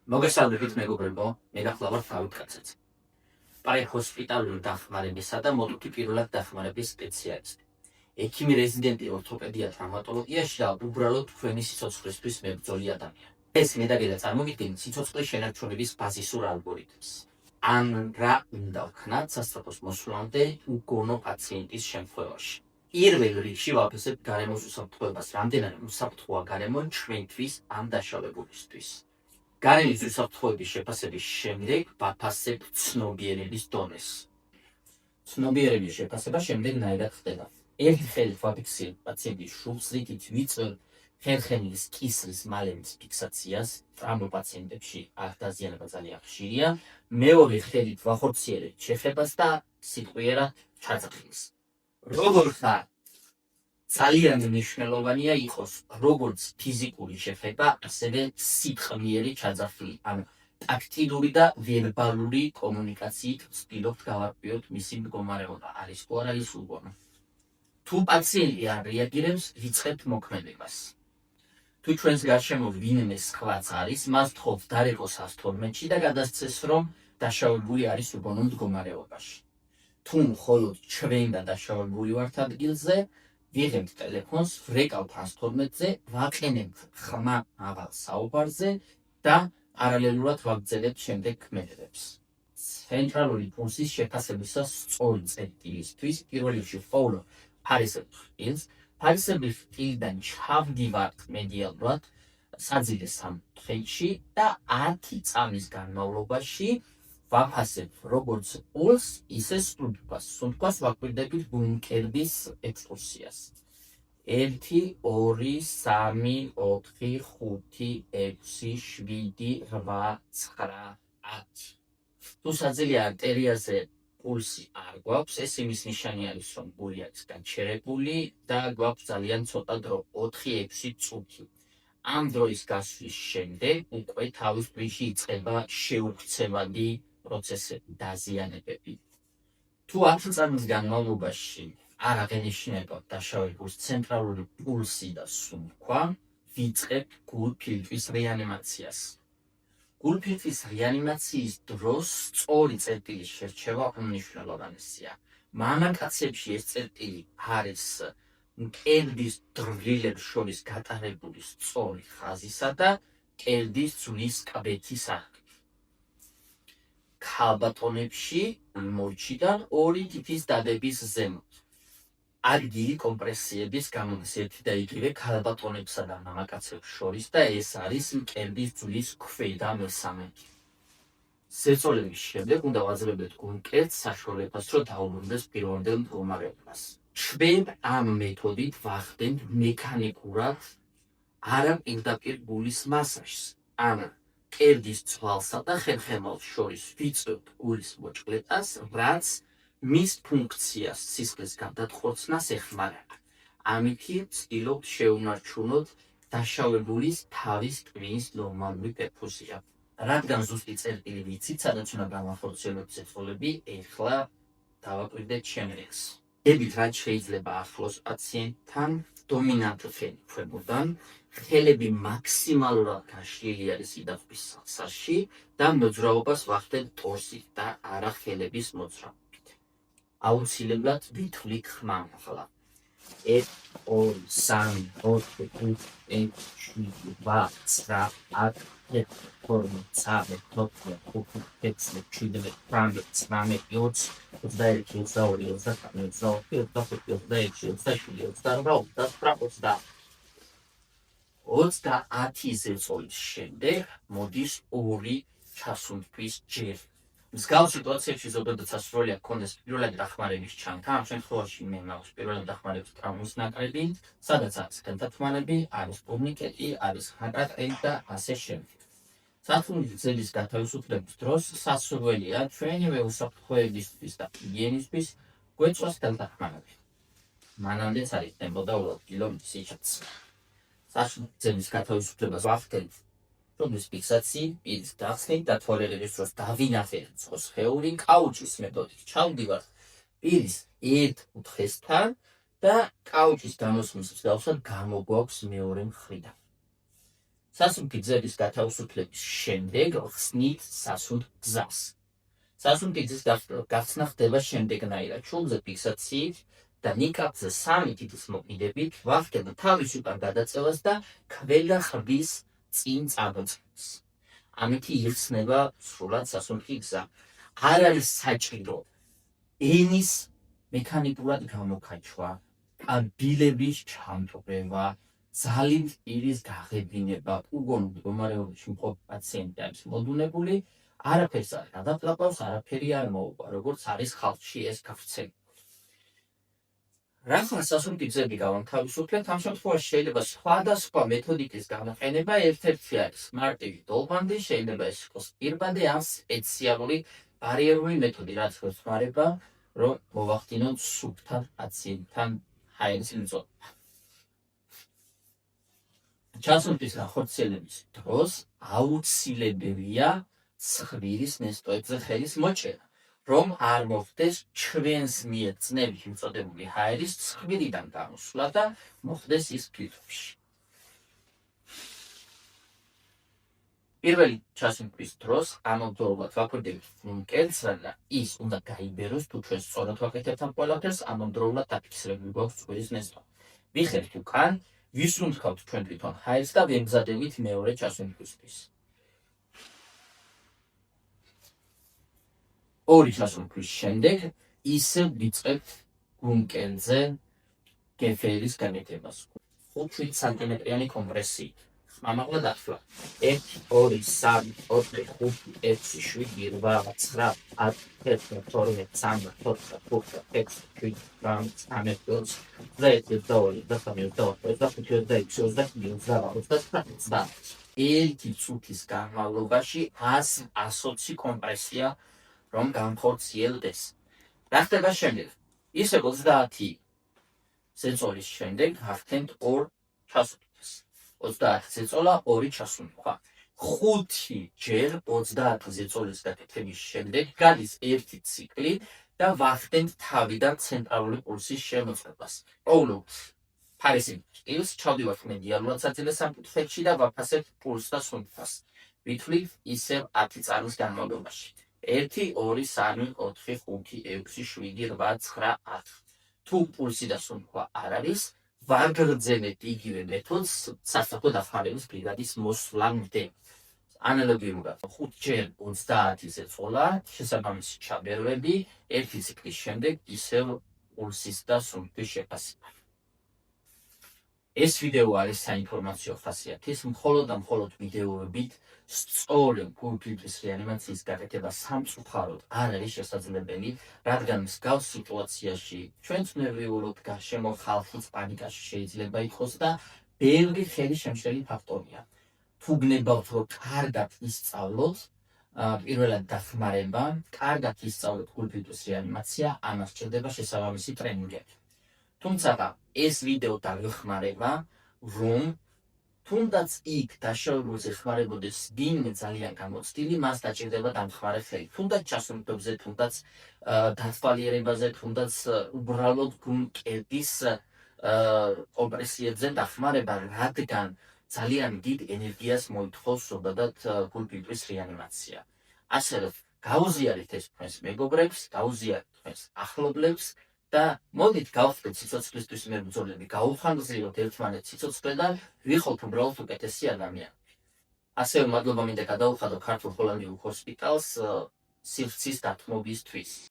მოგესალმებით მეგობრებო, მე გახლავართ დავით კაცეც. პარაჰოსპიტალური დახმარებისა და მოდუთი პირველად დახმარების სპეციალისტი. ექიმი რეზიდენტი ორთოპედია ტრავმატოლოგიაში და უბრალოდ თქვენი სიცოცხლისთვის მებრძოლი ადამიანი. ეს მედაგედა წარმოგიდგენთ სიცოცხლის შენარჩუნების ბაზისურ ალგორითმს. ან რა უნდა ვქნათ სასწრაფოს მოსვლამდე უგონო პაციენტის შემთხვევაში. პირველ რიგში ვაფასებთ გარემოს უსაფრთხოებას, რამდენად უსაფრთხოა გარემო ჩვენთვის ან დაშავებულისთვის. გარემოს უსაფრთხოების შეფასების შემდეგ ვაფასებთ ცნობიერების დონეს. ცნობიერების შეფასება შემდეგნაირად ხდება. ერთი ხელით ვაფიქსირებთ პაციენტის შუბლს, რითიც ვიწვევთ ხერხემლის კისრის მალემის ფიქსაციას, ტრავმულ პაციენტებში აქ დაზიანება ძალიან ხშირია. მეორე ხელით ვახორციელებთ შეხებას და სიტყვიერად ჩაძახილს. როგორ ხარ? ძალიან მნიშვნელოვანია იყოს როგორც ფიზიკური შეხება, ასევე სიტყვიერი ჩაძახილი, ანუ ტაქტილური და ვერბალური კომუნიკაციით ვცდილობთ გავარკვიოთ მისი მდგომარეობა, არის თუ არა ის უგონო. თუ პაციენტი არ რეაგირებს, ვიწყებთ მოქმედებას. თუ ჩვენს გარშემო ვინმე სხვაც არის, მას ვთხოვთ დარეკოს 112-ში და გადასცეს, რომ დაშავებული არის უგონო მდგომარეობაში. თუ მხოლოდ ჩვენ და დაშავებული ვართ ადგილზე, ვიღებთ ტელეფონს, ვრეკავთ 112-ზე, ვაყენებთ ხმა მაღალ საუბარზე და პარალელურად ვაგრძელებთ შემდეგ ქმედებებს. ცენტრალური პულსის შეფასებისას სწორი წერტილისთვის პირველ რიგში ვყოლო ფარისებრი ფრთილს. ფარისებრი ფრთილიდან ჩავდივართ მედიალურად საძილე სამთხეში და 10 წამის განმავლობაში ვაფასებ როგორც პულს, ისე სუნთქვას. სუნთქვას ვაკვირდებით ბუნკერების ექსკურსიას. 1, 2, 3, 4, 5, 6, 7, 8, 9, 10. თუ საძილე არტერიაზე პულსი არ გვაქვს, ეს იმის ნიშანი არის, რომ გული არის გაჩერებული და გვაქვს ძალიან ცოტა დრო, 4-6 წუთი. ამ დროის გასვლის შემდეგ უკვე თავის ტვინში იწყება შეუქცევადი პროცესები, დაზიანებები. თუ 10 წამის განმავლობაში არ აღენიშნება დაშავებულს ცენტრალური პულსი და სუნთქვა, ვიწყებთ გულფილტვის რეანიმაციას. გულფილტვის რეანიმაციის დროს სწორი წერტილის შერჩევა უმნიშვნელოვანესია. მამაკაცებში ეს წერტილი არის მკერდის დრილებს შორის გატარებული სწორი ხაზისა და მკერდის ძვლის კბეთის არხით. ქალბატონებში მორჩიდან 2 თითის დადების ზემოთ. ადგილი კომპრესიების გამომდის ერთი და იგივე ქალბატონებსა და მამაკაცებს შორის და ეს არის მკერდის ძვლის ქვედა მესამედი. ზეწოლების შემდეგ უნდა ვაძლევდეთ გულმკერდს საშუალებას, რომ დაუბრუნდეს პირვანდელ მდგომარეობას. ჩვენ ამ მეთოდით ვახდენთ მექანიკურად არა პირდაპირ გულის მასაჟს, ან მკერდის ცვალსა და ხერხემალს შორის ვიწვევთ გულის მოჭკლეტას, რაც მის ფუნქციას, სისხლის გარდატხორცნას ეხმარება. ამითი ვცდილობთ შეუნარჩუნოთ დაშავებულის თავის ტვინის ნორმალური პერფუზია. რადგან ზუსტი წერტილი ვიცით, სადაც უნდა გავახორციელებთ ცეცხლები, ეხლა დავაკვირდეთ შემდეგს. დებით რაც შეიძლება ახლოს პაციენტთან, დომინანტ ხელი ქვემოდან, ხელები მაქსიმალურად გაშლილი არის სიდაღვის სახსაში და მოძრაობას ვახდენთ ტორსით და არა ხელების მოძრაობით. აუცილებლად ვითვლით ხმა ახლა. 1, 2, 3, 4, 5, 6, 7, 8, 9, 10, 11, 12, 13, 14, 15, 16, 17, 21, 22, 23, 24, 25, 26, 27, 28, 29, 30. 30 ზეწოლის შემდეგ მოდის 2 ჩასუნთქვის ჯერი. მსგავს სიტუაციებში ზოგადად სასურველია გქონდეს პირველადი დახმარების ჩანთა. ამ შემთხვევაში მე მაქვს პირველადი დახმარების ტრავმის ნაკრები, სადაც არის ხელთათმანები, არის ტურნიკეტი, არის ჰაკატელი და ასე შემდეგ. სასურველი ძელის გათავისუფლების დროს სასურველია ჩვენივე უსაფრთხოებისთვის და ჰიგიენისთვის გვეწვას ხელთათმანები. მანამდეც არ იქნებოდა უადგილო სიჩაც. სასურველი ძელის გათავისუფლებას ვახდენთ რომლის ფიქსაცი, პირის გახსნით და თვალერების დროს დავინახეთ სხეული, კაუჩის მეთოდით ჩავდივართ პირის ერთ კუთხესთან და კაუჩის გამოსვლის მსგავსად გამოგვაქვს მეორე მხრიდან. სასუნთქი გზების გათავისუფლების შემდეგ ხსნით სასუნთ გზას. სასუნთქი გზის გახსნა ხდება შემდეგნაირად: ჩულზე ფიქსაციით და ნიკაპზე 3 თითის მოკიდებით ვახდენ თავის უკან გადაწევას და ქვედა ხბის წინ წამოწევას. ამით იხსნება სრულად სასუნთქი გზა. არ არის საჭირო ენის მექანიკურად გამოქაჩვა, კაბილების ჩამტვრევა, ძალით პირის გაღებინება, უგონო მდგომარეობაში მყოფ პაციენტი არის მოდუნებული, არაფერს არ გადაფლაპავს, არაფერი არ მოუყვა, როგორც არის ხალხში ეს გავრცელებული. რახან სასუნთქი გზები გავამთავისუფლებთ, ამ შემთხვევაში შეიძლება სხვადასხვა მეთოდიკის გამოყენება. ერთ-ერთი არის მარტივი დოლბანდი, შეიძლება ეს იყოს პირბანდი ან სპეციალური ბარიერული მეთოდი, რაც გვეხმარება, რომ მოვახდინოთ სუფთა პაციენტთან ჰაერის მიწოდება. ჩასუნთქის განხორციელების დროს აუცილებელია ცხვირის ნესტოებზე ხელის მოჭერა, რომ არ მოხდეს ჩვენს მიერ წნევით მიწოდებული ჰაერის ცხვირიდან გამოსვლა და მოხდეს ის ფირფში. პირველი ჩასუნთქვის დროს ამავდროულად ვაკვირდებით გუნკელს და ის უნდა გაიბეროს, თუ ჩვენ სწორად ვაკეთებთ ამ ყველაფერს, ამავდროულად დაფიქსირებული გვაქვს ცხვირის ნესტობა. ვიხერხთ უკან, ვისუნთქავთ ჩვენ თვითონ ჰაერს და ვემგზადებით მეორე ჩასუნთქვისთვის. ორი ჩასუნთქვის შემდეგ ისევ ვიწყებთ გუნკელზე გეფერის განეთებას. 5 სანტიმეტრიანი კომპრესიით. ხმამაღლა დახლა. 1, 2, 3, 4, 5, 6, 7, 8, 9, 10, 11, 12, 13, 14, 15, 16, 17, 18, 19, ერთი წუთის განმავლობაში 120 კომპრესია რომ განხორციელდეს. რა ხდება შემდეგ? ისე 30 ზეწოლის შემდეგ გახდენთ 2 ჩასუნთქვას. 30 ზეწოლა 2 ჩასუნთქვა. 5 ჯერ 30 ზეწოლის გაკეთების შემდეგ გადის 1 ციკლი და ვახდენთ თავიდან ცენტრალური პულსის შემოწყებას. ყოველთვის ფარისინ სტილს ჩავდივართ მედიალურად საძილეს სამკუთხედში და ვაფასებთ პულსს და სუნთქას. ვითვლით ისევ 10 წამის განმავლობაში. 1, 2, 3, 4, 5, 6, 7, 8, 9, 10. თუ პულსი და სუნთქვა არ არის, ვაგრძელებთ იგივე მეთოდს სასწრაფო დახმარების ბრიგადის მოსვლამდე. ანალოგიურად 5 ჯერ 30 ზეწოლა, შესაბამისი ჩაბერვები, 1 ციკლის შემდეგ ისევ პულსის და სუნთქვის შეფასება. ეს ვიდეო არის საინფორმაციო ხასიათის, მხოლოდ და მხოლოდ ვიდეოებით სწორი გულფილტრის რეანიმაციის გაკეთება სამწუხაროდ არ არის შესაძლებელი, რადგან მსგავს სიტუაციაში ჩვენც ნერვიულობთ, გარშემო ხალხიც პანიკაში შეიძლება იყოს და ბევრი ხელისშემშლელი ფაქტორია. თუ გნებავთ, რომ კარგად ისწავლოთ პირველად დახმარება, კარგად ისწავლოთ გულფილტრის რეანიმაცია, ამას სჭირდება შესაბამისი ტრენინგები. თუმცა ეს ვიდეო დაგეხმარება, რომ თუნდაც იქ დაშავებულზე ხმარებოდეს ვინმე ძალიან გამოცდილი, მას დაჭირდება დამხმარე ხელი. თუნდაც ჩასუნთქვებზე, თუნდაც დათვალიერებაზე, თუნდაც უბრალოდ გუნკელის კომპრესიებზე დახმარება, რადგან ძალიან დიდ ენერგიას მოითხოვს ზოგადად გულფილტრის რეანიმაცია. ასევე გაუზიარეთ ეს თქვენს მეგობრებს, გაუზიარეთ თქვენს ახლობლებს და მოდით გავხდეთ სიცოცხლისთვის მებრძოლები, გაუხანგრძლივოთ ერთმანეთს სიცოცხლედან, ვიხოთ უბრალოდ უკეთესი ადამიანები. ასევე მადლობა მინდა გადაუხადო ქართულ ჰოლანდიურ ჰოსპიტალს სივრცის დათმობისთვის.